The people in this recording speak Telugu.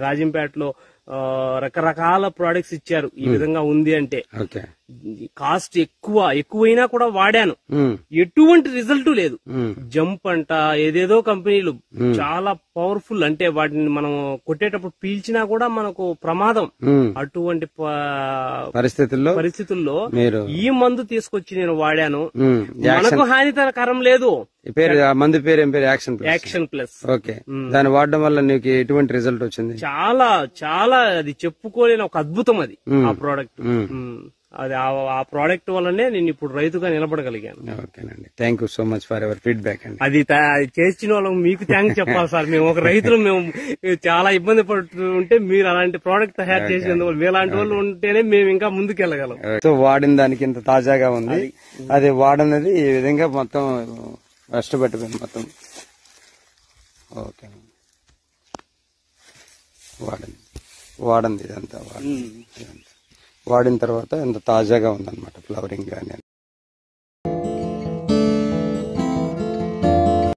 రాజంపేటలో రకరకాల ప్రొడక్ట్స్ ఇచ్చారు. ఈ విధంగా ఉంది అంటే కాస్ట్ ఎక్కువైనా కూడా వాడాను, ఎటువంటి రిజల్ట్ లేదు. జంప్ అంట ఏదేదో కంపెనీలు చాలా పవర్ఫుల్, అంటే వాటిని మనం కొట్టేటప్పుడు పీల్చినా కూడా మనకు ప్రమాదం. అటువంటి పరిస్థితుల్లో ఈ మందు తీసుకొచ్చి నేను వాడాను. మనకు హానికరం లేదు. మందు పేరు ఏం పేరు? Action plus. ఓకే, దాన్ని వాడడం వల్ల నీకు ఎటువంటి రిజల్ట్ వచ్చింది? చాలా చాలా అది చెప్పుకోలేని ఒక అద్భుతం అది ఆ ప్రోడక్ట్. అది ఆ ప్రోడక్ట్ వల్లనే నేను ఇప్పుడు రైతుగా నిలబడగలిగాను. ఓకేనండి, thank you so much for hour feedback అండి. అది చేసిన వాళ్ళకి మీకు థ్యాంక్స్ చెప్పాలి సార్. మేము ఒక రైతులు మేము చాలా ఇబ్బంది పడుతుంటే మీరు అలాంటి ప్రోడక్ట్ తయారు చేసేందుకు మీలాంటి వాళ్ళు ఉంటేనే మేము ఇంకా ముందుకెళ్ళగలం. సో వాడిన దానికి ఇంత తాజాగా ఉంది. అది వాడనది ఈ విధంగా మొత్తం కష్టపెట్టుకుంది మొత్తం. ఓకే, వాడండి ఇదంతా వాడిన తర్వాత ఎంత తాజాగా ఉందన్నమాట ఫ్లవరింగ్ గానీ.